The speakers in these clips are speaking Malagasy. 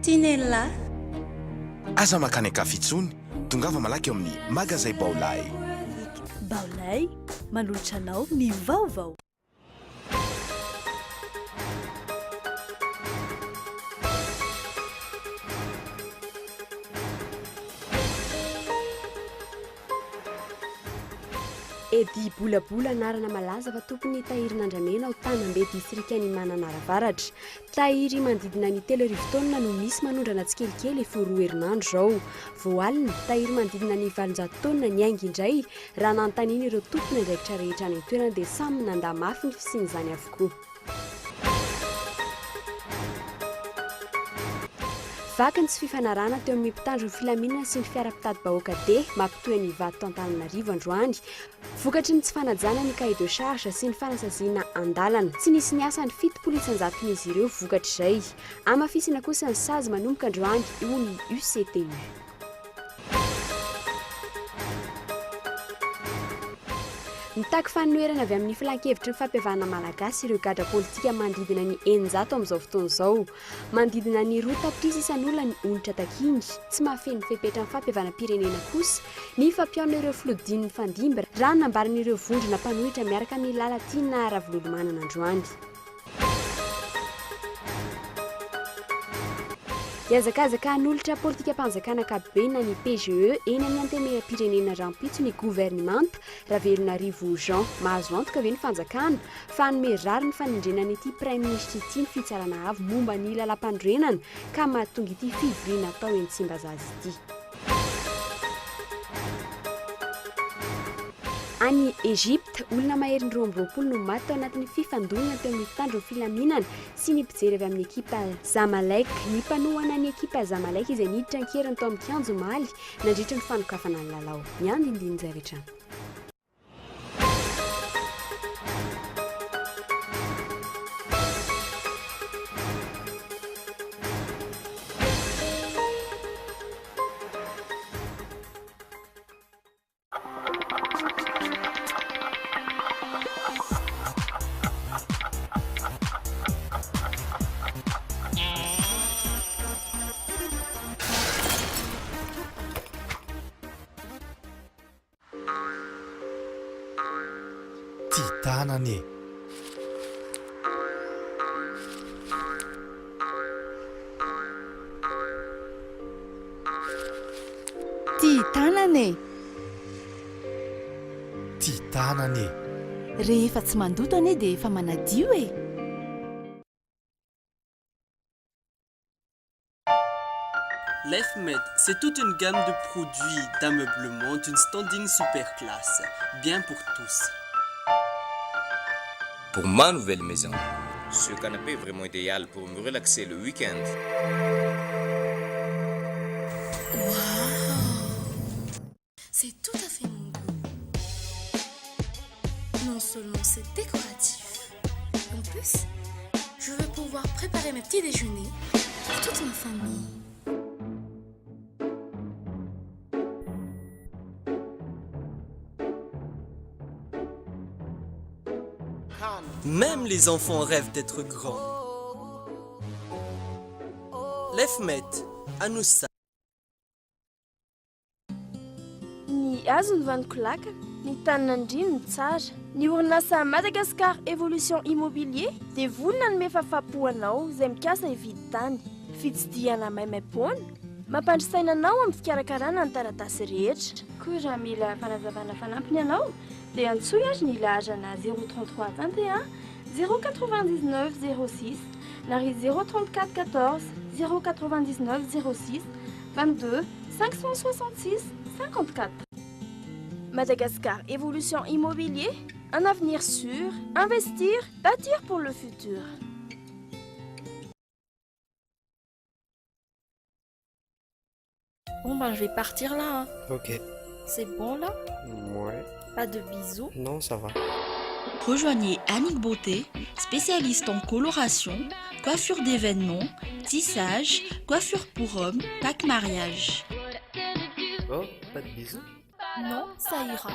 Tinella. Aza makany akafitsony, tongava malaky eo amin'ny magazay Baolay. Baolay, manolotra anao ny vaovao. Edy bolabola anarana malaza fa tompony tahirin'Andramena ao Tanambe distrika ny Mananaravaratra. Tahiry manodidina ny 3 taonina no misy manondrana tsikelikely efa 2 herinandro zao. Voalina tahiry manodidina ny 700 taonina ny aingy indray raha nanontaniana ireo tompony andraikitra rehetra any toerana dia samy nandà mafy ny fisian'izany avokoa. Vaky ny tsy fifanarana teo amin'ny mpitandro ny filaminana sy ny fiara-pitady-bahoaka dia mampitohy ny vato Antananarivo androany. Vokatry ny tsy fanajana ny cahier de charge sy ny fanasaziana andalana. Tsy nisy ny asa ny fitopolo isan-jaton'izy ireo vokatr'izay. Amafisina kosa ny sazy manomboka androany io ny UCTU. Mitaky fanoherana avy amin'ny filan-kevitry ny fampiavahana malagasy ireo gadra politika manodidina ny 900 amin'izao fotoana izao. Manodidina ny 2 tapitrisa isan'olona ny onitra takingy. Tsy mahafeno fepetra amin'ny fampiavana-pirenena kosa ny fampiaona ireo filodin'ny fandimby raha nambaran'ireo vondrona mpanohitra miaraka amin'ny lalatina ara-vilolomanana androany. Iazakazaka n'olitra politika mpanjakana ankapobeny ny PGE eny amin'ny antenimieram-pirenena rampitso ny gouvernemanta Ravelonarivo Jean mahazo antoka ve ny fanjakana fa hanome rary ny fanendrena n'ity prime ministre ity ny fitsarana avy momba ny lalam-pandrenana ka mahatonga ity fivoriana atao eny Tsimbazazy ity. Any Egypte, olona maherin'ny 20 no maty tao anatin'ny fifandonana teo amin'ny mpitandro ny filaminana sy ny mpijery avy amin'ny ekipa Zamalek. Ny mpanohana ny ekipa Zamalek izay niditra ankeriny tao amin'ny kianjo Maly nandritra ny fanokafana ny lalao. Ny andindiny zavatra. Tanane. Ty tanane. Ty tanane. Rehefa tsy mandoto ane dia efa manadio e. L'EFMED, c'est toute une gamme de produits d'ameublement d'une standing super classe, bien pour tous. Pour ma nouvelle maison, ce canapé est vraiment idéal pour me relaxer le week-end. Waouh! C'est tout à fait mon goût. Non seulement c'est décoratif, en plus, je vais pouvoir préparer mes petits déjeuners pour toute ma famille. Même les enfants rêvent d'être grands. L'EFMED, à nous ça. Ny azo ny vanikolaka, ny tanin'andrino ny tsara. Ny orinasa Madagascar Évolution Immobilier dia volona ny mefafapoanao izay mikasa hividy tany. Fitsidihana maimaimpoana, mampandrisaina anao amin'ny fikarakarana ny taratasy rehetra. Koa raha mila fanazavana fanampiny anao dia antsoy azy ny laharana 033 21 099 06 na ry 034 14 099 06 22 566 54. Madagascar Évolution Immobilier, un avenir sûr, investir, bâtir pour le futur. Bon ben je vais partir là. Hein. Ok. C'est bon là? Ouais. Pas de bisous? Non, ça va. Rejoignez Annick Beauté, spécialiste en coloration, coiffure d'événements, tissage, coiffure pour hommes, pack mariage. Oh, pas de bisous? Non, ça ira.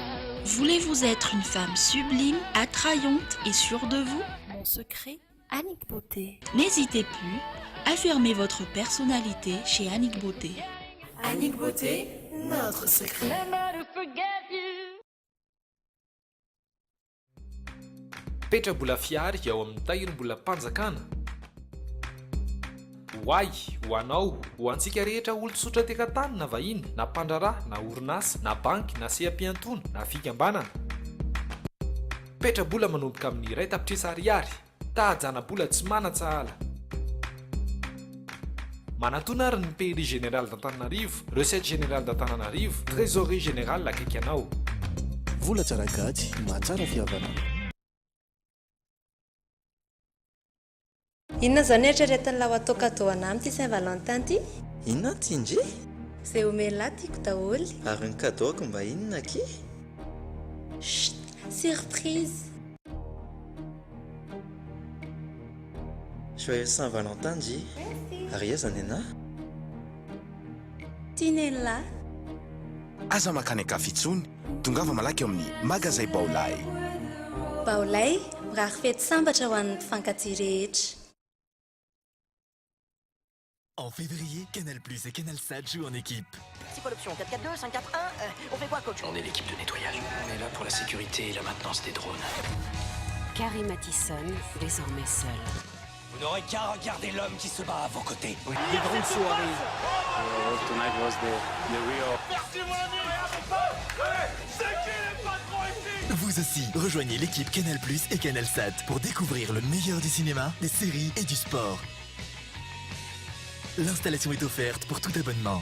Voulez-vous être une femme sublime, attrayante et sûre de vous? Mon secret, Annick Beauté. N'hésitez plus, Affirmez votre personnalité chez Annick Beauté. Annick Beauté, notre secret. Petra-bola fiary ao amin'ny tahirim-bola mpanjakana. Hoay, ho anao, ho antsika rehetra olo-tsotra tekan-tany na vahiny, na mpandrarà, na orinasa, na banky, na seha-piantona, na fikambanana. Petra-bola manomboka amin'ny iray tapitrisa ariary. Tahajana-bola tsy mana-tsahala. Manatona ary ny pays général d'Antananarivo, recette générale d'Antananarivo, trésorerie générale akaiky anao. Vola tsara gady, mahatsara fihavana. Inona zao ny eritreretin'ny ho atao cadeau an'ahy ty Saint-Valentin ty? Inona ty indri? Izay omena tiako daholo. Ary ny cadeauko mba inona ki? Chut, surprise. Joyeux Saint-Valentin ji. Ary aiza ny anahy? Tinella. Aza makany akafitsony, tongava malaky eo amin'ny magazay Baolay. Baolay, mirary fety sambatra ho an'ny mpifankatia rehetra. En février, Canal+ et Canal Sat jouent en équipe. C'est quoi l'option 4-4-2, 5-4-1 On fait quoi, coach? On est l'équipe de nettoyage. On est là pour la sécurité et la maintenance des drones. Carrie Mathison, désormais seul. Vous n'aurez qu'à regarder l'homme qui se bat à vos côtés. Oui, des grandes soirées. Tonight was the real. Merci mon ami. C'est qui les patrons ici? Vous aussi, rejoignez l'équipe Canal+ et Canal Sat pour découvrir le meilleur du cinéma, des séries et du sport. L'installation est offerte pour tout abonnement.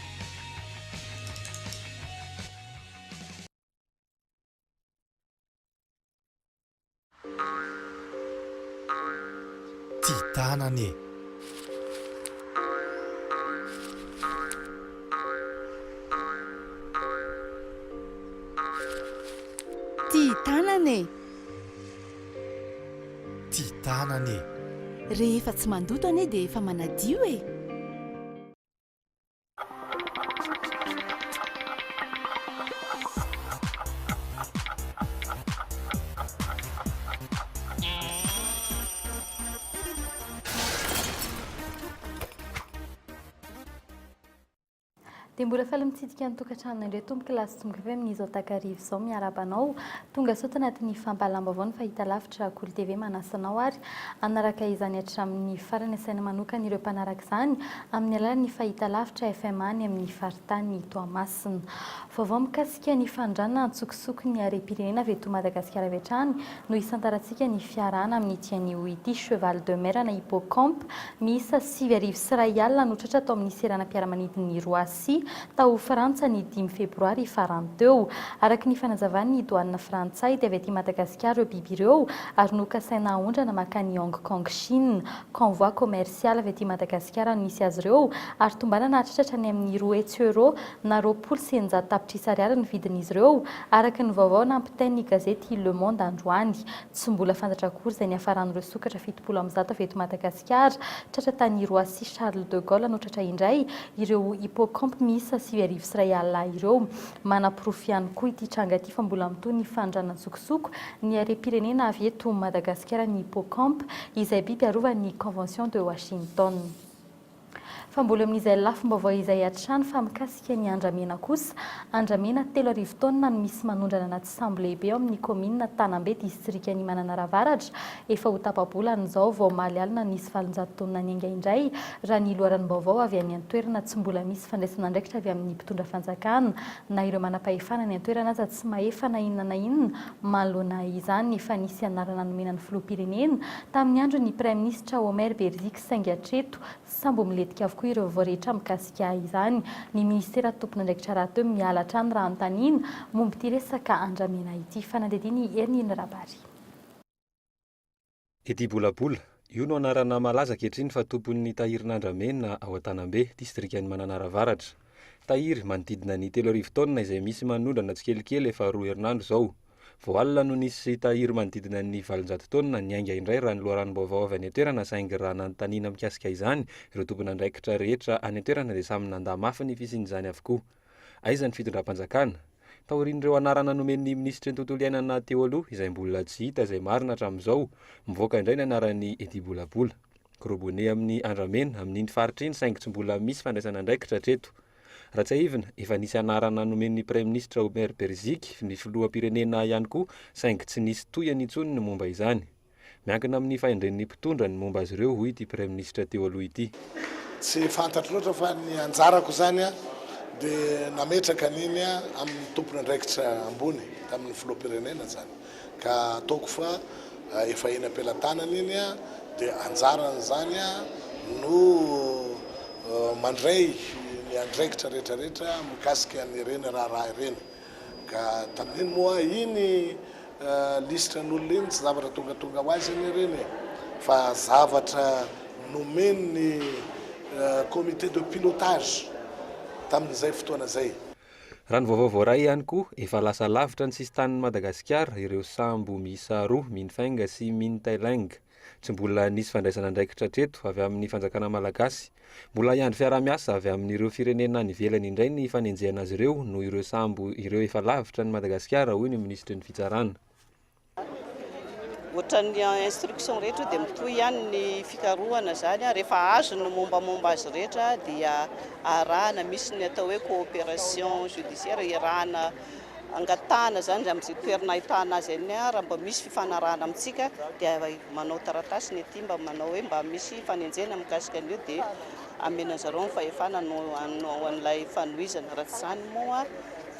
Titanane. Titanane. Titanane. Rehefa tsy mandoto ane dia efa manadio e. Dia mbola faly mitsidika ny tokantrano indray tomboka lasy tomboka avy amin'izao takarivo izao miarabanao tonga sao tanatin'ny fampahalamba-bao ny fahitalavitra KOLO TV manasanao ary anaraka izany hatramin'ny farany asaina manokana ireo mpanaraka izany amin'ny alalan'ny fahitalavitra FM any amin'ny faritany Toamasina. Vaovao mikasika ny fandranana antsokosoko ny harem-pirenena avy eto Madagasikara avy hatrany no isantarantsika ny fiarahana amin'ny tian'io ity cheval de mer na hippocampe miisa 8,1 alina notratra tao amin'ny serana mpiara-manidin'ny Roissy tao Frantsa ny 5 febroary farany teo. Araka ny fanazavan'ny douane frantsay dia avy aty Madagasikara ireo biby ireo ary nokasaina aondrana makany Hong Kong Chine. Convoi commercial avy aty Madagasikara no misy azy ireo ary tombanana hatratra ny amin'ny €20 na 20 tapitrisa ariary ny vidin'izy ireo araka ny vaovao nampitain'ny gazety Le Monde androany. Tsy mbola fantatra akory izay niafaran'ireo sokatra 70 amin'ny 100 avy eto Madagasikara tratra tany Roissy Charles de Gaulle notratra indray ireo hippocampe miisa 8,1 alina ireo. Manam-porofo ihany koa ity tranga ity fa mbola mitoy ny fandranana sokosoko ny harem-pirenena avy eto Madagasikara ny hippocampe izay biby arovan'ny Convention de Washington. Fa mbola amin'izay lafim-baovao izay hatrany fa mikasika ny andramena kosa. Andramena 3,000 taonina no misy manondrana anaty sambo lehibe ao amin'ny komina Tanambe distrika ny Mananaravaratra. Efa ho tapabolana izao vao maly alina nisy 700 taonina ny ingaindray raha ny loharan'ny-baovao avy any an-toerana tsy mbola misy fandraisana andraikitra avy amin'ny mpitondra fanjakana na ireo manam-pahefana ny an-toerana aza tsy mahefa na inona na inona manoloana izany efa nisy anarana nomenan'ny filoham-pirenena tamin'ny andron'ny Prime Ministre Omer Berzika saingy hatreto sambo miletika avokoa ireo vaovao rehetra mikasika izany. Ny ministera tompon'andraikitra raha teo mihalatra ny raha anontaniana momba ity resaka andramena ity. Fanadidiny Ernine Rabary. Ety bolabola io no anarana malaza ankehitriny fa tompon'ny tahirina andramena ao Antanambe distrikan'ny Mananaravaratra. Tahiry manodidina ny 3,000 taonina izay misy manondrana tsikelikely efa 2 herinandro izao. Vao alina no nisy tahiry manodidina ny 700 taonina ny ainga indray raha ny loharan'ny-baovao avy any an-toerana saingy raha nanontaniana mikasika izany ireo tompon'andraikitra rehetra any an-toerana dia samy nandà mafy ny fisian'izany avokoa. Aiza ny fitondram-panjakana? Taorian'ireo anarana nomen'ny ministra ny tontolo iainana teo aloha izay mbola tsy hita izay marina hatramin'izao mivoaka indray ny anaran'ny ety bolabola. korobone amin'ny andramena amin'iny faritra iny saingy tsy mbola misy fandraisana andraikitra hatreto. Raha tsy ahivina, efa nisy anarana nomen'ny Premier ministre Omer Berzik ny filoham-pirenena ihany koa saingy tsy nisy toyany intsony ny momba izany. Miankina amin'ny fahendren'ny mpitondra ny momba azy ireo hoy ity Premier ministre teo aloha ity. Tsy fantatro loatra fa ny anjarako zany dia nametraka an'iny amin'ny tompony andraikitra ambony tamin'ny filoham-pirenena zany. Ka ataoko fa efa eny am-pelatanana iny dia anjarany zany no mandray ny andraikitra rehetrarehetra mikasika an'ireny raha ireny. Ka tamin'iny moa iny lisitran'olona iny tsy zavatra tonga ho azy ireny fa zavatra nomen'ny comité de pilotage tamin'izay fotoana zay. Raha ny vaovao voaray ihany koa, efa lasa lavitra ny sistan'ny Madagasikara ireo sambo miisa roa Minfainga sy Mintailang. Tsy mbola nisy fandraisana andraikitra hatreto avy amin'ny fanjakana malagasy. Mbola hiandry fiara-miasa avy amin'ireo firenena ny ivelany indray ny fanenjehana azy ireo no ireo sambo ireo efa lavitra ny Madagasikara hoy ny ministry ny fitsarana. Ohatran'ny instruction rehetra dia mitohy ihany ny fikarohana zany rehefa azo ny mombamomba azy rehetra dia arahana misy ny atao hoe coopération judiciaire iarahana angatahana zany amin'izay toerana ahitana azy any raha mba misy fifanarahana amintsika dia manao taratasy ny aty mba manao hoe mba misy fanenjena mikasika an'io dia amena zareo ny fahefana no an'ilay fanohizana. Raha tsy izany moa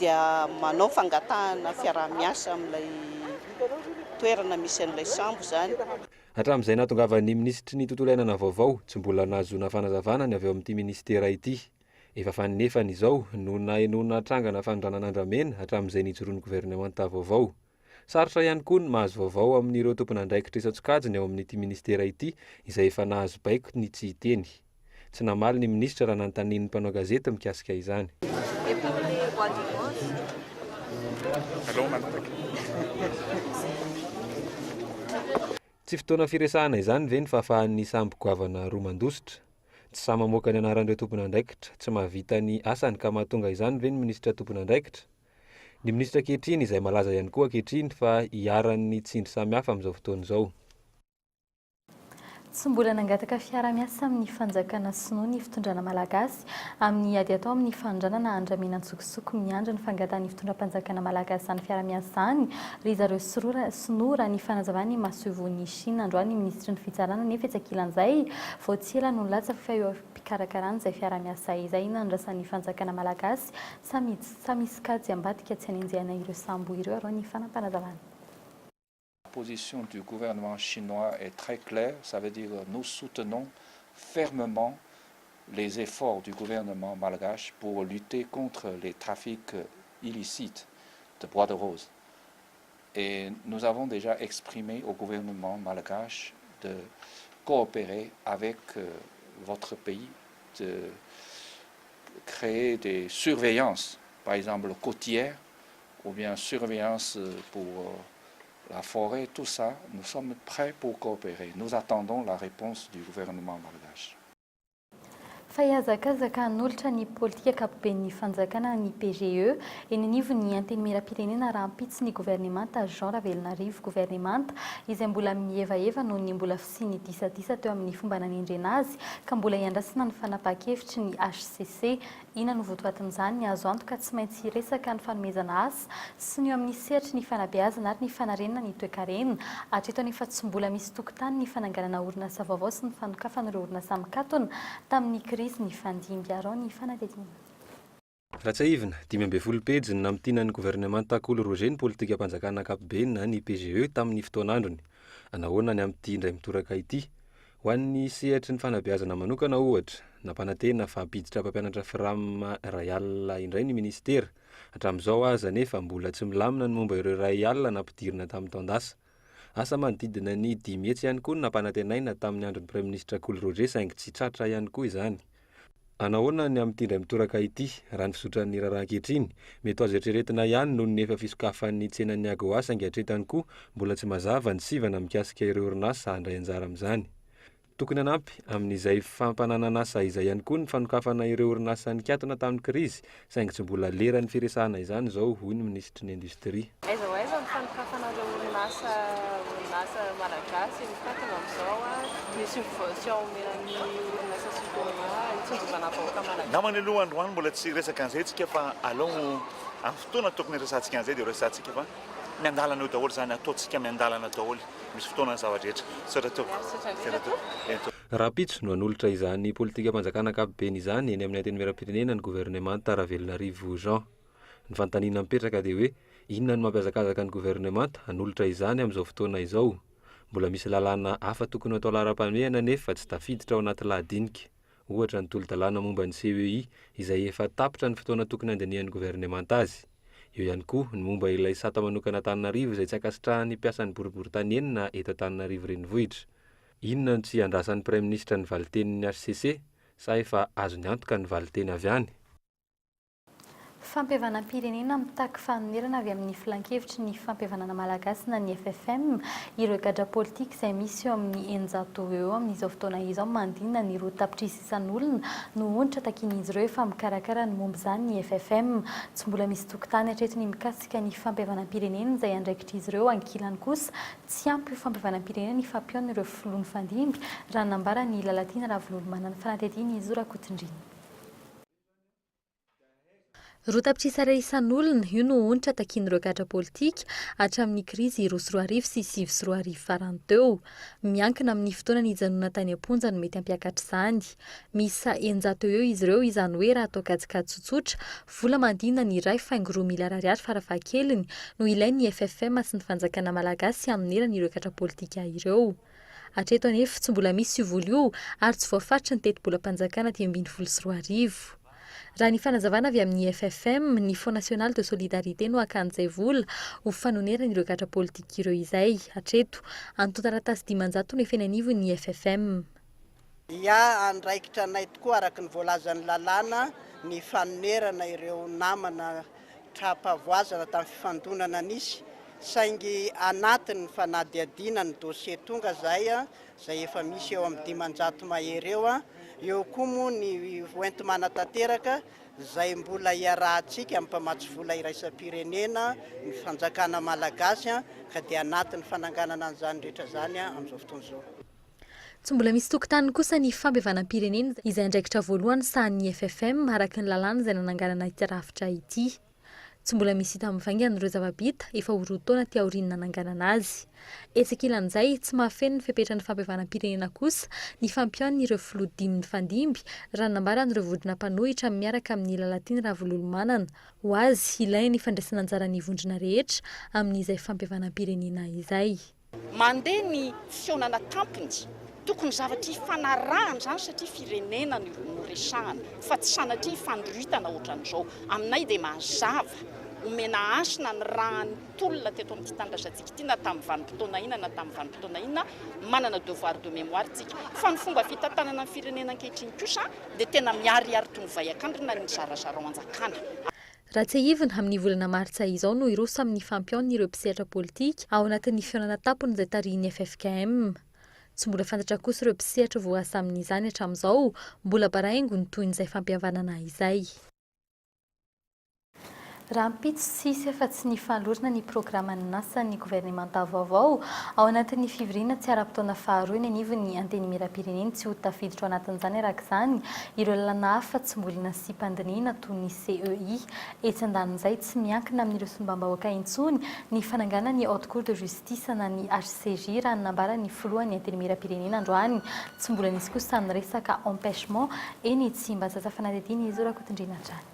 dia manao fangatahana fiaraha-miasa amin'ilay toerana misy an'ilay sambo zany. Hatramin'izay nahatongavan'ny ministry ny tontolo iainana vaovao tsy mbola nahazoana fanazavana ny avy eo amin'ity ministera ity. Efa fanefany izao no nahenona trangana fanondranana andramena hatramin'izay nijoroan'ny gouvernemanta vaovao. Sarotra ihany koa ny mahazo vaovao amin'ireo tompon'andraikitra isan-tsokajiny ao amin'ity ministera ity izay efa nahazo baiko ny tsy hiteny. Tsy namaly ny ministra raha nanontanian'ny mpanao gazety mikasika izany. Tsy fotoana firesahana izany ve ny fahafahan'ny sambo goavana roa mandositra. Tsy sa mamoaka ny anaran'ireo tompon'andraikitra, tsy mahavita ny asany ka mahatonga izany ve ny ministra tompon'andraikitra. Ny ministra ankehitriny izay malaza ihany koa ankehitriny fa hiaran'ny tsindry samihafa amin'izao fotoana izao. Tsy mbola nangataka fiara-miasa amin'ny fanjakana sinoa ny fitondrana malagasy amin'ny ady atao amin'ny fanondranana andramena antsokosoko miandry ny fangatahany fitondram-panjakana malagasy any fiara-miasa any ry zareo sinoa ny fanazavany mahasoivon'ny Chine androany ny ministry ny fitsarana nefa etsak'ilan'izay vao tsy ela no latsa fa eo am-pikarakarana izay fiara-miasa izay nandrasan'ny fanjakana malagasy sa misy kajy ambadika tsy hanenjehana ireo sambo ireo arao ny fanampanazavana. La position du gouvernement chinois est très claire, ça veut dire que nous soutenons fermement les efforts du gouvernement malgache pour lutter contre les trafics illicites de bois de rose. Et nous avons déjà exprimé au gouvernement malgache de coopérer avec votre pays, de créer des surveillances, par exemple côtières, ou bien surveillance pour la forêt, tout ça, nous sommes prêts pour coopérer. Nous attendons la réponse du gouvernement malgache. Fa hiazakazaka n'olatra ny politika ankapobeny fanjakana ny PGE eny anivo ny antenimieram-pirenena raha ampitsy ny gouvernemanta Jean Ravelonarivo gouvernemanta izay mbola mieva-eva noho ny mbola fisiny disatisa teo amin'ny fomba nanendrena azy ka mbola iandrasana ny fanapa-kevitry ny HCC ina no votoatin'izany azo antoka tsy maintsy resaka ny fanomezana asa sy ny eo amin'ny sehatry ny fanabeazana ary ny fanarenana ny toe-karena hatreto anefa tsy mbola misy tokotany ny fananganana orinasa vaovao sy ny fanokafan'ireo orinasa mikatona tamin'ny ny fandimby arao ny fanadidina. Raha tsy ahivina, 12 pejy ny namintinan'ny gouvernemanta Kolo Roger ny politika ampanjakana ankapobeny na ny PGE tamin'ny fotoan'androny. Anahoana ny amin'ity indray mitoraka ity. Ho an'ny sehatry ny fanabeazana manokana ohatra, nampanantena fa ampiditra mpampianatra firama rayal indray ny ministera. Hatramin'izao aza nefa mbola tsy milamina ny momba ireo rayal nampidirina tamin'ny taondasa. Asa manodidina ny 10 hetsy ihany koa ny nampanantenaina tamin'ny andron'ny Premier ministre Kolo Roger saingy tsy tratra ihany koa izany. Anahoana ny amin'ity indray mitoraka ity, raha ny fisotran'ny raharaha ankehitriny, mety azo eritreretina ihany noho ny efa fisokafan'ny tsenan'ny AGOA saingy hatretany koa mbola tsy mazava ny sivana mikasika ireo orinasa handray anjara amin'izany. Tokony hanampy amin'izay fampanananasa izay ihany koa ny fanokafana ireo orinasa nikatona tamin'ny krizy saingy tsy mbola leran'ny firesahana izany izao hoy ny ministry ny industria. Aiza ho aiza ny fanokafana ireo orinasa malagasy mikatona amin'izao namany aloha androany mbola tsy resaka an'izay tsika fa alao amin'ny fotoana tokony resantsika an'izay dia resantsika fa miandalana eo daholo zany ataontsika miandalana daholo misy fotoana ny zava-drehetra Rapitso no anolotra izany politika mpanjakana ankapobeny izany eny amin'ny anteny miaram-pirenena ny gouvernemanta Ravelonarivo Jean. Ny fanontaniana mipetraka dia hoe inona no mampiazakazaka ny gouvernemanta hanolotra izany amin'izao fotoana izao. Mbola misy lalàna hafa tokony atao lara-panomehana nefa tsy tafiditra ao anaty lahadinika. Ohatra ny tolo-dalàna momba ny CEI izay efa tapitra ny fotoana tokony andinihan'ny gouvernemanta azy. Eo ihany koa ny momba ilay sata manokana Antananarivo izay tsy ankasitrahan'ny mpiasan'ny boriboritany enina eto Antananarivo renivohitra. Inona no tsy andrasan'ny Prime Ministre ny valitenin'ny HCC sa efa azony antoka ny valiteny avy any? Fampihavanam-pirenena mitaky fanonerana avy amin'ny filan-kevitry ny fampihavanana malagasy na ny FFM ireo gadra politika izay misy eo amin'ny eninjato eo amin'izao fotoana izao mandinina ny roa tapitrisa isan'olona no onitra takin'izy ireo efa mikarakara ny momba izany ny FFM. Tsy mbola misy tokotany hatretiny mikasika ny fampihavanam-pirenena izay andraikitr'izy ireo ankilany kosa tsy ampy io fampihavanam-pirenena ny fampihaona ireo filoha ny fandimby raha nambara ny lalatiana Ravolomana ny fanatediany Izora Kotindrina. Roa tapitrisa iray isan'olona io no onitra takin'ireo gadra politika hatramin'ny krizy 2024 sy 2025 farany teo. Miankina amin'ny fotoana nijanona tany am-ponja no mety hampiakatra izany. Misa eninjato eo izy ireo izany hoe raha atao kajikajy tsotsotra vola mandinina ny iray faingo 2 miliara ariary farafahakeliny no ilain'ny FFM sy ny fanjakana malagasy hamonerana ireo gadra politika ireo. Hatreto anefa tsy mbola misy io vola io ary tsy voafaritra ny teti-bola-panjakana 1024. Raha ny fanazavana avy amin'ny FFM, ny Fonds National de Solidarité no akan'izay vola ho fanonerana ireo gadra politika ireo izay. Hatreto, anton-taratasy 500 no efenanivo ny FFM. Ia, andraikitra anay tokoa araka ny voalazan'ny lalàna ny fanonerana ireo namana trapavoazana tamin'ny fifandonana nisy. Saingy anatin'ny fanadiadiana ny dossier tonga zay efa misy eo amin'ny 500 mahery eo. Eo koa moa ny hoentimana tanteraka izay mbola iarahantsika amin'ny mpamatsy vola iraisam-pirenena ny fanjakana malagasy ka dia anatin'ny fananganana an'izany rehetra zany amin'izao fotoana izao. Tsy mbola misy tokotany kosa ny fampihavanam-pirenena izay andraikitra voalohany sahan'ny FFM araka ny lalàna izay nananganana ity rafitra ity. Tsy mbola misy hita mivaingana ireo zava-bita efa ho roa taona ty aoriana nananganana azy. Etsakilan'izay tsy mahafeno ny fipetrany fampihavanam-pirenena kosa ny fampihaon'ny ireo filoha dimy ny fandimby raha nambaran'ireo vodina mpanohitra miaraka amin'ny lalatiany Ravololomanana. Ho azy ilainy ny fandraisana anjara ny vondrona rehetra amin'izay fampihavanam-pirenena izay. Mandeha ny fihaonana tampony tokony zavatra ifanarahana zany satria firenena no resahana fa tsy sanatria fandroitana ohatran'izao. Aminay dia mazava omena asina ny rahan'ny tolona teto amin'ity tandrasantsika ity na tamin'ny vanim-potoana ina na tamin'ny vanim-potoana ina manana devoir de mémoire tsika fa ny fomba fitantanana ny firenena ankehitriny kosa dia tena miariary toy ny vaiakandrina ny zarazara ao anjakana. Raha tsy hivina amin'ny volana martsa izao no iroso amin'ny fampihaon'ny ireo mpisehatra politika ao anatin'ny fihaonana tampony izay tarihin'ny FFKM. Tsy mbola fantatra kosa ireo mpisehatra voasa amin'izany hatramin'izao mbola baraingo ny toy izay fampihavanana izay. Raha mpitso sisy efa tsy ny fanolorana ny programan'ny nasa ny gouvernemanta vaovao ao anatin'ny fivriana tsy ara-potoana faharoa ny anivon'ny anteny miram-pirenena tsy ho tafiditra ao anatin'izany araka izany ireo lalàna hafa tsy mbolina sy mpandiniana toy ny CEI. Etsy andanin'izay tsy miankina amin'ireo sombam-bahoaka intsony ny fanangana ny haute cour de justice na ny HCJ raha nambara ny filohan'ny anteny miram-pirenena androany. Tsy mbola nisy kosa ny resaka empêchement eny tsy mba zaza fanadidiny Izora Kotindrina trany.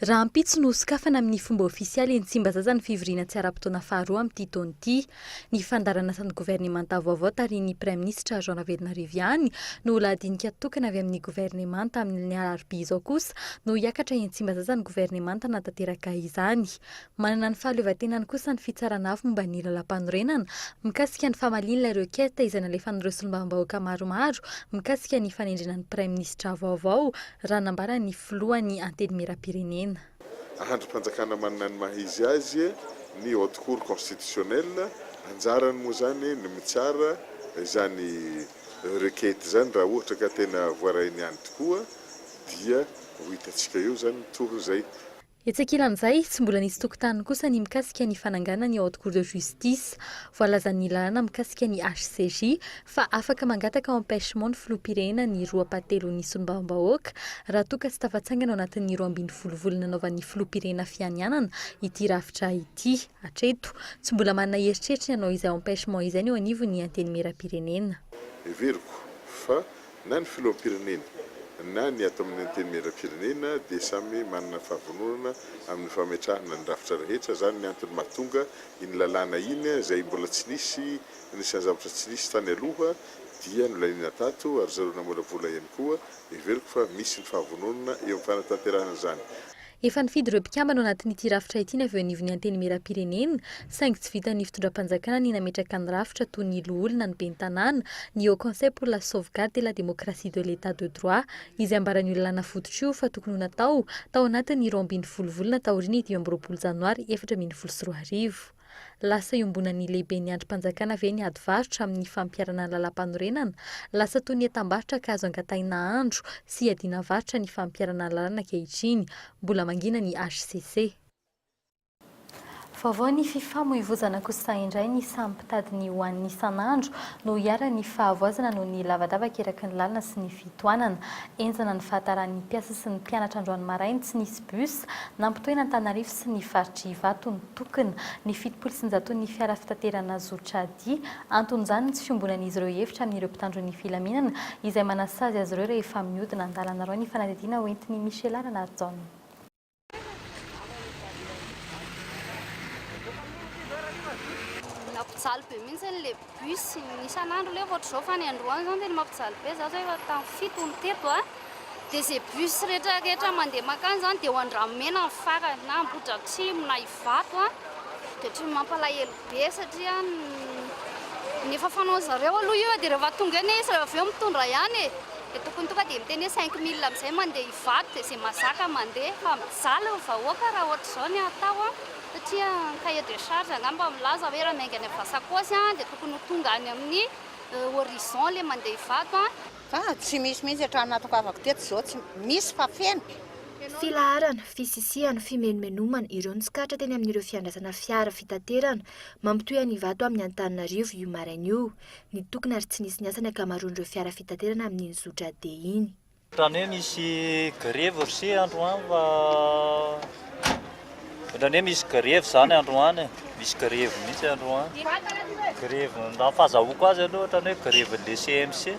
Raha mpitso no sokafana amin'ny fomba ofisialy eny Tsimbazaza ny fivriana tsy ara-potoana faharoa amin'ity taona ity. Ny fandarana asan'ny gouvernemanta vaovao tarihin'ny Prime Ministre Journal de KOLO no lahadinika tokana avy amin'ny gouvernemanta amin'ny alarobia izao kosa no hiakatra eny Tsimbazaza ny gouvernemanta natateraka izany. Manana ny fahaleovantenany kosa ny fitsarana avy momba ny lalam-panorenana mikasika ny famalian'ilay requête izay nalefan'ireo solombam-bahoaka maromaro mikasika ny fanendrena ny Prime Ministre vaovao raha nambara ny filohan'ny anteny miram-pirenena. Ahandrom-panjakana manana ny mahizy azy ny haute cour constitutionnelle anjarany moa zany ny mitsara izany requête zany raha ohatra ka tena voarahiny ihany tokoa dia ho hitantsika eo zany toho zay. Etsekilan'izay tsy mbola nisy tokotany kosa ny mikasika ny fananganana ny haute cour de justice voalazan'ny lalàna mikasika ny HCJ fa afaka mangataka empêchement ny filoham-pirenena ny roapatelo ny solombavam-bahoaka raha toa ka tsy tafatsangana ao anatin'ny 12 volana nanaovan'ny filoham-pirenena fianianana ity rafitra ity. Hatreto tsy mbola manana heritreritra ianao izay empêchement izay eo anivon'ny anteny meram-pirenena. Everiko fa na ny filoham-pirenena na ny ato amin'ny anteny meram-pirenena dia samy manana fahavononana amin'ny fametrahana ny rafitra rehetra, zany ny antony mahatonga iny lalàna iny izay mbola tsy nisy nisy zavatra tsy nisy tany aloha dia nolaina tato ary zareo namolavola ihany koa. Everiko fa misy ny fahavononana eo amin'ny fanatanterahana zany. Efa nifidy ireo mpikambana ao anatin'ity rafitra ity avy eo anivon'ny anteny meram-pirenena saingy tsy vitan'ny fitondram-panjakana ny nametraka ny rafitra toy ny loholona ny ben'ny tanàna ny Haut Conseil pour la sauvegarde de la démocratie de l'état de droit izay ambaran'ny olona nafototra io fa tokony ho natao tao anatin'ny 12 volana taoriany 20 janoary 2024. Lasa iombonan'ny lehibe ny androm-panjakana ve ny ady varotra amin'ny fampiarana ny lalam-panorenana, lasa toy ny etam-barotra ka azo angataina andro sy adiana varotra ny fampiarana ny lalàna ankehitriny, mbola mangina ny HCC. Vaovao ny fifamoivoizana kosa indray ny sampitadiny ho an'ny isan'andro no hiara ny fahavoazana noho ny lavadavaka eraky ny lalina sy ny fitohanana, enjana ny fahataran'ny mpiasa sy ny mpianatra androany marainy tsy nisy bus, nampitoena Antananarivo sy ny faritry Ivato ny tokana, ny 700 ny fiara fitaterana zotra ady, anton'izany tsy fiombonan'izy ireo hevitra amin'ireo mpitandro ny filaminana izay manasazy azy ireo rehefa mihodina an-dalana rao ny fanadihadiana hoentin'ny Michel Aranarzoni. Mampijaly be mihitsy le bus isan'andro le ohatra zao fa ny androany zany tena mampijaly be za zao efa tamin'ny 7 ny teto dia izay bus rehetrarehetra mandeha makany zany dia ho Andramena ny farany na Ambohidratrimo na Ivato dia tsy mampalahelo be satria nefa fanao zareo aloha io dia rehefa tonga eny izy avy eo mitondra ihany dia tokony tonga dia miteny 5000 amin'izay mandeha Ivato dia izay mazaka mandeha fa mijaly ny vahoaka raha ohatra zao ny atao satria cahier de charge angamba milaza hoe raha maingany avasakosy dia tokony ho tonga any amin'ny horizon le mandeha Ivato tsy misy mihitsy hatrany natokavako teto zao tsy misy fa feno. Filaharana, fisisihana, fimenomenomana ireo nitsikatra teny amin'ireo fiandrasana fiara fitaterana mampitohy any Ivato amin'ny Antananarivo io maraina io. Ny tokony ary tsy nisy ny asany ankamaroan'ireo fiara fitaterana amin'iny zotra de iny. Trano hoe misy grève sy androany fa ohatrany hoe misy grève zany androany, misy grève mihitsy androany. Grève nda fahazahoako azy aloha ohatrany hoe grève le CMC.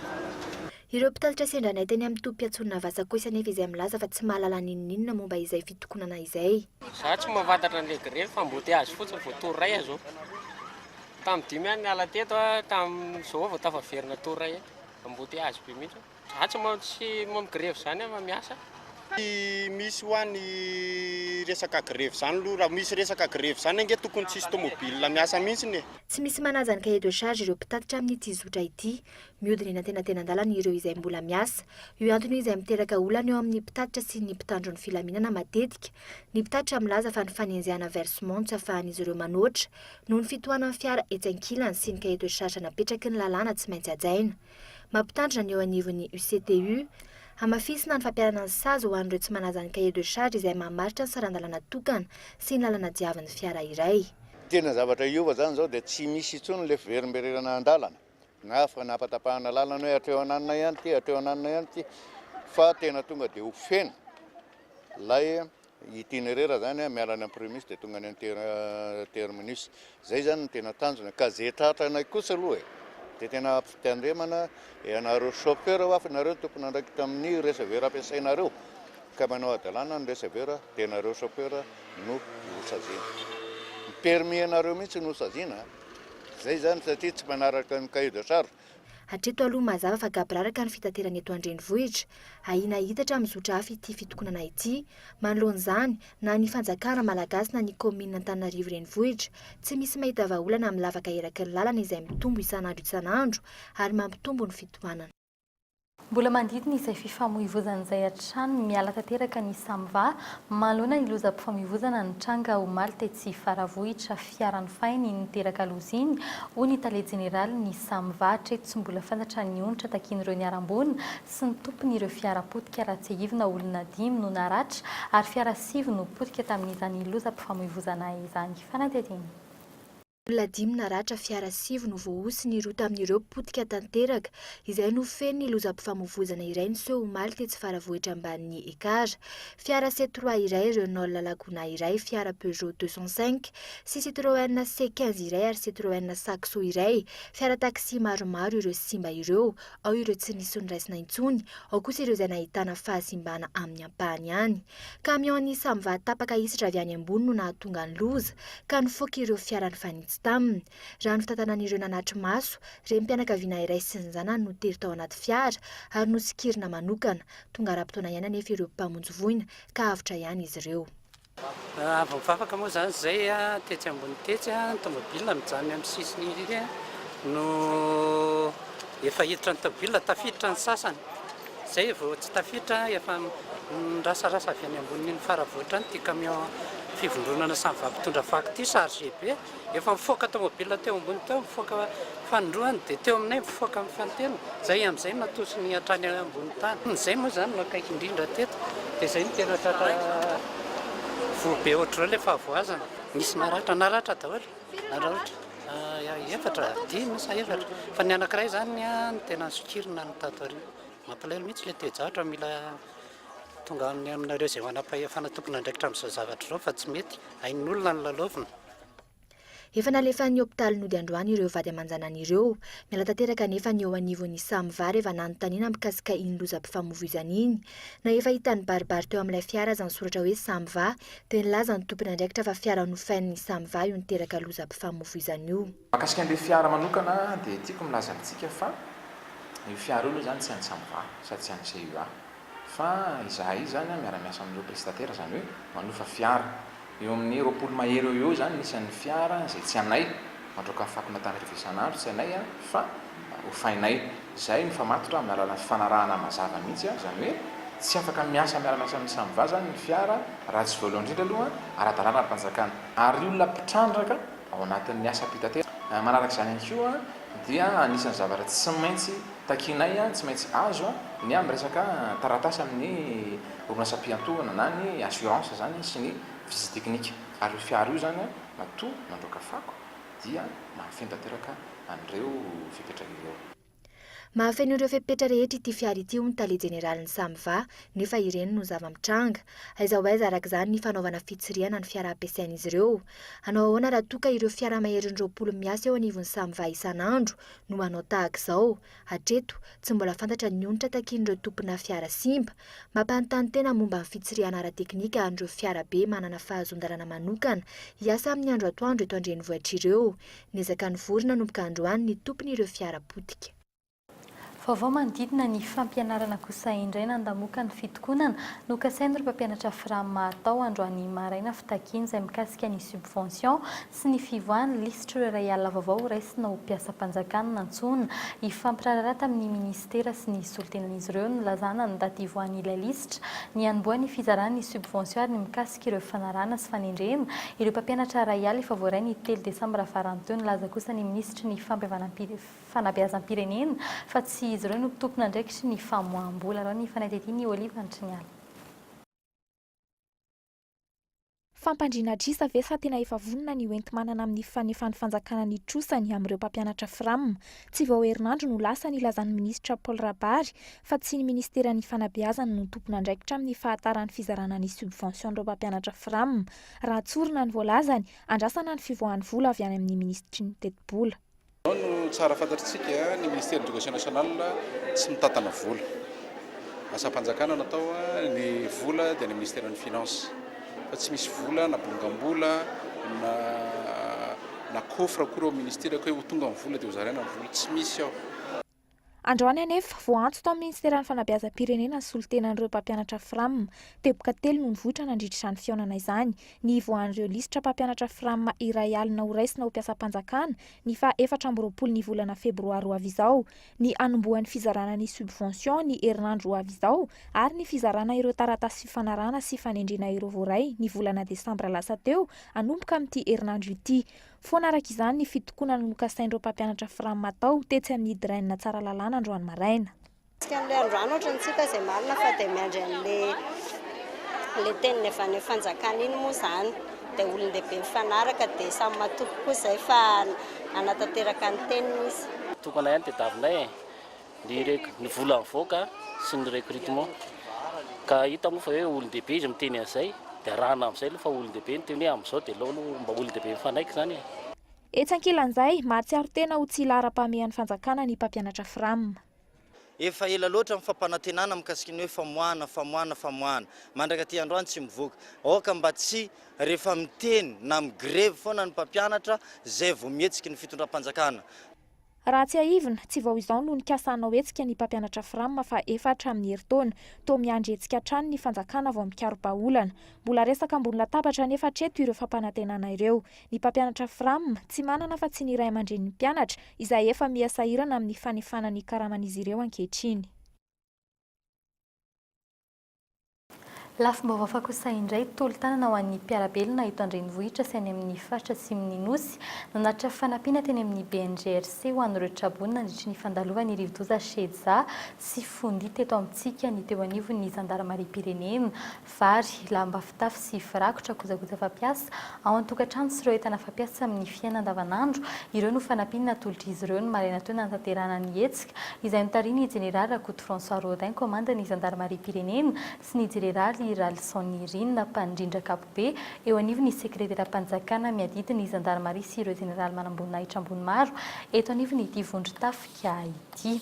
Ireo mpitatitra sendranay teny amin'ny tompom-piantsoana Vasakosa nefa izay milaza fa tsy mahalala n'inon'inona momba izay fitokonana izay. Za tsy mahafantatra an'ilay grève fa embouteillage fotsiny vao tory ray zao. Tamin'ny 10 any niala teto tamin'izao vao tafaverina tory ray embouteillage be mihitsy. Za tsy mamy grève zany ama miasa. Misy ho an'ny resaka grève zany aloha raha misy resaka grève zany ange tokony tsisy tomobile miasa mihitsy. Tsy misy manaja ny cahier de charge ireo mpitatitra amin'ity zotra ity, mihodina eny antenantenandalana ireo izay mbola miasa. Io antony izay miteraka olana eo amin'ny mpitatitra sy ny mpitandro ny filaminana matetika. Ny mpitatitra milaza fa ny fanenjehana versement tsy ahafahan'izy ireo manoatra noho ny fitohanan'ny fiara etsy ankilany sy ny cahier de charge napetraky ny lalàna tsy maintsy hajaina. Mampitandrina ny eo anivon'ny UCTU hamafisina ny fampiarana ny sazy ho an'ireo tsy manaja ny cahier de charge izay mamaritra ny sarandalana tokana sy ny lalana diavin'ny fiara iray. Tena zavatra iova zany zao dia tsy misy intsony le verimbererana an-dalana na fanapatapahana lalana hoe atreo ananina ihany ty, atreo ananina ihany ty, fa tena tonga dia ho feno lay itinéraire zany miarana amin'ny premier ministre dia tonga ny terminus. Zay zany no tena tanjona ka zay tratranay kosa aloha dia tena fitandremana ianareo chauffeur hafa nareo tompony andraiky tamin'ny receveur ampiasainareo ka manao adalana ny receveur dia nareo chauffeur no hosaziana. Permis anareo mihitsy no hosaziana. Zay zany satria tsy manaraka ny cahier de charge. Hatreto aloha mazava fa gabraraka ny fitaterana eto an-drenivohitra, ahina hitatra amin'ny zotra hafa ity fitokonana ity, manoloan'izany na ny fanjakana malagasy na ny commune Antananarivo renivohitra tsy misy mahita vahaolana amin'ny lavaka eraky ny lalana izay mitombo isan'andro isan'andro ary mampitombo ny fitohanana. Mbola mandidina izay fifamoivoizana izay hatrany miala tanteraka ny samva manoloana ny lozam-pifamoivoizana ny tranga omaly tetsy faravohitra fiaran'ny fainy niteraka loza iny hoy ny tale jeneraly ny samva hatreto tsy mbola fantatra ny onitra takin'ireo niarambony sy ny tompon'ireo fiara potika raha tsy hivina olona 5 no naratra ary fiara 7 no potika tamin'izany lozam-pifamoivoizana izany fanatediny. Olona 5 naratra fiara 7 no voahosy ny roa tamin'ireo potika tanteraka izay no feno ny lozam-pifamoivoizana iray niseho omaly tetsy faravohitra ambanin'ny ekara. Fiara C3 iray, Renault Laguna iray, fiara Peugeot 205 sy Citroën C15 iray ary Citroën Saxo iray. Fiara taxi maromaro ireo simba ireo, ao ireo tsy nisy niraisina intsony, ao kosa ireo izay nahitana fahasimbana amin'ny ampahany ihany. Kamion ny samva tapaka isitra avy any ambony no nahatonga ny loza ka nifoaka ireo fiara nifanitsy taminy. Raha ny fitantanan'ireo nanatry maso, renim-pianakaviana iray sy ny zanany no tery tao anaty fiara ary nosikirina manokana. Tonga ra-potoana ihany anefa ireo mpamonjy voina ka avitra ihany izy ireo. Avy mivavaka moa zany zay tetsy ambony tetsy tomobile mijanona amin'ny sisiny iry no efa hiditra ny tomobile tafiditra ny sasany. Zay vao tsy tafiditra efa rasarasa avy any ambony faravohitra ny camion fivondronana samy vampitondra vaky ty chargé be efa mifoaka tomobile teo ambony teo mifoaka fanondroany dia teo aminay mifoaka amin'ny fantena zay amin'izay natosiny hatrany ambony tany. Zay moa zany no akaiky indrindra teto dia zay no tena tratra voabe ohatr'ireo ilay fahavoazana. Nisy naratra daholo efatra 10 sa efatra fa ny anankiray zany ny tena sokirina ny tato ary mampalahelo mihitsy ilay toejahatra mila tonga aminareo izay manam-pahefana tompona ndraikitra amin'izao zavatra izao fa tsy mety hain'olona ny lalaovina. Efa nalefan'ny hôpitalin'Ody androany ireo vady aman-janan'ireo. Miala tanteraka nefa ny eo anivon'ny samva rehefa nanontaniana mikasika iny lozam-pifamoivoizana iny. Na efa hitany baribary teo amin'ilay fiara aza nisoratra hoe samva dia nilaza ny tompony andraikitra fa fiara nofain'ny samva io niteraka lozam-pifamoivoizana io. Mahakasika an'ilay fiara manokana dia tiako milaza amintsika fa io fiara io zany tsy any samva sady tsy any CUA fa izahay zany miara-miasa amin'ireo prestatera zany hoe manofa fiara eo amin'ny 20 mahery eo zany nisan'ny fiara izay tsy anay mandroaka fakona tany revesanandro tsy anay fa hofainay. Izay no famatotra amin'ny alalan'ny fanarahana mazava mihitsy zany hoe tsy afaka miasa miara-miasa amin'ny samva zany ny fiara raha tsy voalohany indrindra aloha ara-dalàna ara-panjakana ary olona mpitrandraka ao anatin'ny asa pitatera. Manaraka izany ihany koa dia anisan'ny zavatra tsy maintsy takinay tsy maintsy azo ny amin'ny resaka taratasy amin'ny orinasa mpiantohana na ny assurance zany sy ny visite technique ary fiara io zany matoa mandroaka fako dia mahafentanteraka an'ireo fipetraka ireo. Mahafeno ireo fepetra rehetra ity fiara ity hoy ny tale jeneralin'ny samva nefa ireny no zava-mitranga. Aiza ho aiza araka izany ny fanaovana fitsiriana ny fiara ampiasain'izy ireo. Hanao ahoana raha toka ireo fiara maherin'ny 20 miasa eo anivon'ny samva isan'andro no manao tahaka izao. Hatreto tsy mbola fantatra ny onitra takin'ireo tompona fiara simba. Mampanontany tena momba ny fitsiriana ara-teknika an'ireo fiara be manana fahazon-dalana manokana hiasa amin'ny andro atoandro eto andrenivohitra ireo. Niezaka ny vorona nomboka androany ny tompon'ireo fiara potika. Vaovao manodidina ny fampianarana kosa indray nandamoaka ny fitokonana no kasain'ireo mpampianatra firama atao androany maraina fitakiana izay mikasika ny subvention sy ny fivoahany lisitra ireo iray alina vaovao raisina ho mpiasam-panjakana nantsona hifampirararata amin'ny ministera sy ny solotenan'izy ireo no lazana ny daty ivoahany ilay lisitra ny anombohan'ny fizarana ny subvention ary ny mikasika ireo fanarana sy fanendrena ireo mpampianatra iray alina efa voaray ny 3 desambra farany teo nilaza kosa ny ministra ny fanabeazam-pirenena fa tsy izy ireo no tompona ndraikitry ny famoaham-bola raha ny fanaitetiny Oliva Antriniala. Fampandriana drisa ve sa tena efa vonona ny hoenti-manana amin'ny fanefan'ny fanjakana ny trosany amin'ireo mpampianatra firamina. Tsy vao herinandro no lasa nilazan'ny ministra Paul Rabary fa tsy ny ministeran'ny fanabeazana no tompona ndraikitra amin'ny fahataran'ny fizarana ny subvention ireo mpampianatra firamina. Raha tsorina ny voalazany, andrasana ny fivoahan'ny vola avy any amin'ny ministry ny teti-bola. No tsara fantatritsika ny ministère de l'éducation nationale tsy mitantana vola. Asa-panjakana natao ny vola dia ny ministère ny finance. Fa tsy misy vola na bongambola na coffre akory ao ministère hoe ho tonga ny vola dia ho zaraina ny vola tsy misy ao. Androany anefa voantso tao amin'ny Ministeran'ny Fanabeazam-pirenena ny solotenan'ireo mpampianatra FRAM. Teboka telo no nivohitra nandritra ny fihaonana izany. Ny voan'ireo lisitra mpampianatra FRAM iray alina ho raisina ho mpiasam-panjakana ny fa 4 ny volana febroary ho avy izao. Ny anombohan'ny fizarana ny subvention ny herinandro ho avy izao ary ny fizarana ireo taratasy fifanarana sy fanendrena ireo voaray ny volana desambra lasa teo anomboka amin'ity herinandro ity. Foana araka izany ny fitokonana nokasain'ireo mpampianatra FRAM atao tetsy amin'ny drainina tsara lalàna androany maraina. Amin'ilay androany ohatrantsika izay marina fa dia miandry an'ilay teniny avy any fanjakana iny moa izany dia olon-dehibe mifanaraka dia samy matoky koa izay fa anatanteraka ny teniny izy. Tokana ihany dia davinay ny vola mivoaka sy ny recrutement ka hita moa fa hoe olon-dehibe izy miteny an'izay dia rahana amin'izay aloha fa olon-dehibe ny teny amin'izao dia lao mba olon-dehibe mifanaiky izany. Etsankilan'izay mahatsiaro tena ho tsy lara-pamehan'ny fanjakana ny mpampianatra FRAM. Efa ela loatra mifampanantenana mikasika ny hoe famoahana mandraka ty androany tsy mivoaka aoka mba tsy rehefa miteny na migreve foana ny mpampianatra zay vao mihetsiky ny fitondram-panjakana. Raha tsy aivina tsy vao izao no nikasana hetsika ny mpampianatra FRAM fa 4 amin'ny herintaona toa miandry hetsika hatrany ny fanjakana vao mikaropaolana. Mbola resaka ambony latabatra nefa hatreto ireo fampanantenana ireo. Ny mpampianatra FRAM tsy manana fa tsy ny ray aman-drenin'ny mpianatra izay efa miasahirana amin'ny fanefana ny karaman'izy ireo ankehitriny. Lafim-baovao fakosa indray tolo-tanana ho an'ny mpiarabelona eto an-drenivohitra sy any amin'ny faritra Atsimon'ny Nosy nanatitra fanampiana teny amin'ny BNGRC ho an'ireo trabonina nandritra ny fandalovany rivodoza Shedza sy fondi teto amintsika ny teo anivon'ny zandarmariam-pirenena, vary, lamba fitafy sy firakotra kojakoja fampiasa ao an-tokantrano sy ireo entana fampiasa amin'ny fiainana andavanandro. Ireo no fanampiana natolotra izy ireo no maraina teo nantanterana ny hetsika izay notariny ny Général Rakoto François Rodin commande ny zandarmariam-pirenena sy ny Général Ralsonirina mpandrindra kapobe eo anivon'ny sekretera-panjakana miadidiny ny zandarmaria sy ireo Général manambonina ambony maro eto anivon'ny Vondrotafika ity.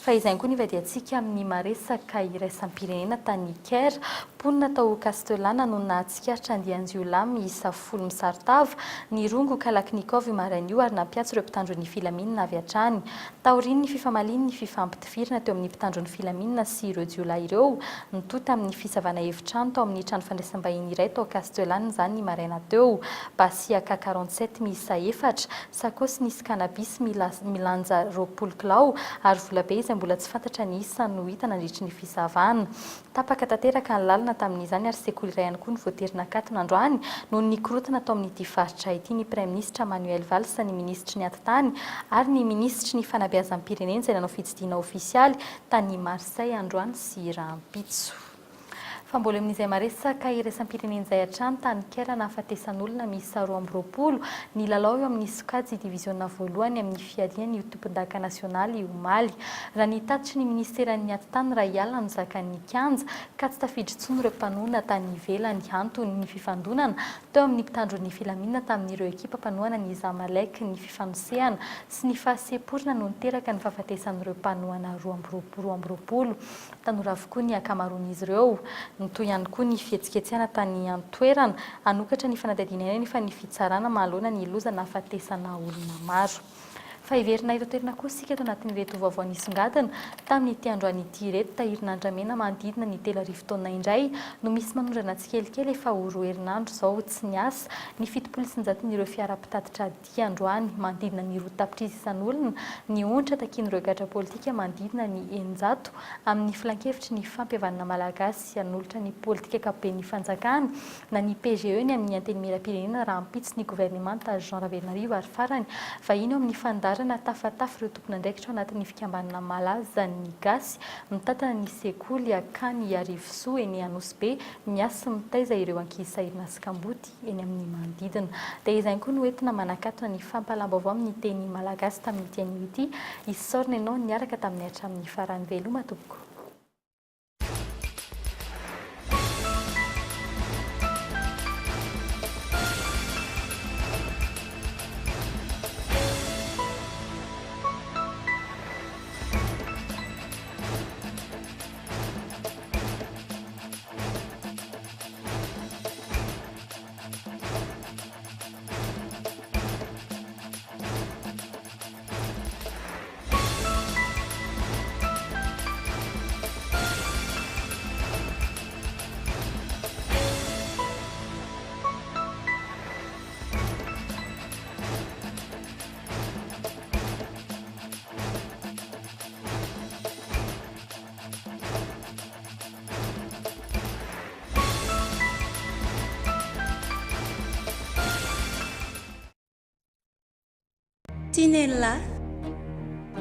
Fa izay koa nivadiantsika amin'ny maresaka iraisam-pirenena tany Caire, ponina tao Castelana no nahatsikaritra andianjiolahy miisa 10 misaritava ny rongo Kalaknikov marainio ary nampiatso ireo mpitandron'ny filaminana avy hatrany. Taoriny ny fifamalin'ny fifampitifirana teo amin'ny mpitandron'ny filaminana sy ireo jiolahy ireo nitota amin'ny fisavana efitrano tao amin'ny trano fandraisam-bahiny iray tao Castelana izany ny maraina teo. Basiaka 47 miisa 4, sakosy nisy cannabis milanja 20 kilao ary volabe izay mbola tsy fantatra ny isa no hita nandritry ny fisavana. Tapaka tanteraka ny lalina tamin'izany ary sekoly iray ihany koa ny voaterina akato nandroany noho ny korotana tao amin'ity faritra ity ny Prime Ministre Manuel Valls, ny ministry ny atitany ary ny ministry ny fanabeazam-pirenena izay nanao fitsidiana ofisialy tany Marseille androany sy Rahampitso. Fa mbola amin'izay maresaka iraisam-pirenena izay hatrany tany Caire nahafatesan'olona miisa 20 ny lalao eo amin'ny sokajy divisiona voalohany amin'ny fialian'ny tompon-daka nasionaly omaly. Raha ny tatitry ny ministeran'ny atitany raha ialina no zakan'ny kianja ka tsy tafiditra intsony ireo mpanohana tany ivelany antony ny fifandonana teo amin'ny mpitandron'ny filaminana tamin'ireo ekipa mpanohana ny Zamalek ny fifanosehana sy ny fahaseporina no niteraka ny fahafatesan'ireo mpanohana 20. Tanora avokoa ny akamaroan'izy ireo. Toy ihany koa ny fihetsiketsehana tany an-toerana anokatra ny fanadadiana nefa ny fitsarana mahalona ny loza nahafatesana olona maro. Fa iverina eto toerana koa sika eto anatin'ireto vaovao nisongadina tamin'ity androany ity ireto tahirin'andramena manodidina ny 3 taona indray no misy manondrana tsikelikely efa ho 2 herinandro izao tsy niasa ny 70 fiara-pitatitra dia androany manodidina ny 10 tapitrisa isan'olona ny ontra takin'ireo gadra politika manodidina ny 900 amin'ny filan-kevitry ny fampihavanana malagasy anolotra ny politika akapoben'ny fanjakana na ny PGE ny amin'ny anteny miram-pirenena Rahampitso ny gouvernemanta Jean Ravenarivo ary farany fa iny amin'ny fandarana tafatafy ireo tompona andraikitra ao anatin'ny fikambanana malaza ny gasy mitatana ny sekoly akany Arivosoa eny Anosy miasa mitaiza ireo ankizy sahirana sy kamboty eny amin'ny manodidina. Dia izay koa no entina manakatona ny fampalam-baovao amin'ny teny malagasy tamin'ity anio ity isorina ianao niaraka tamin'ny hatramin'ny farany veloma tompoko. Tinella.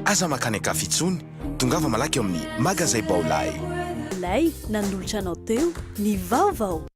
Aza makany akafitsony tongava malaky eo amin'ny magazay baolay. Lay nanolotra anao teo ny vaovao.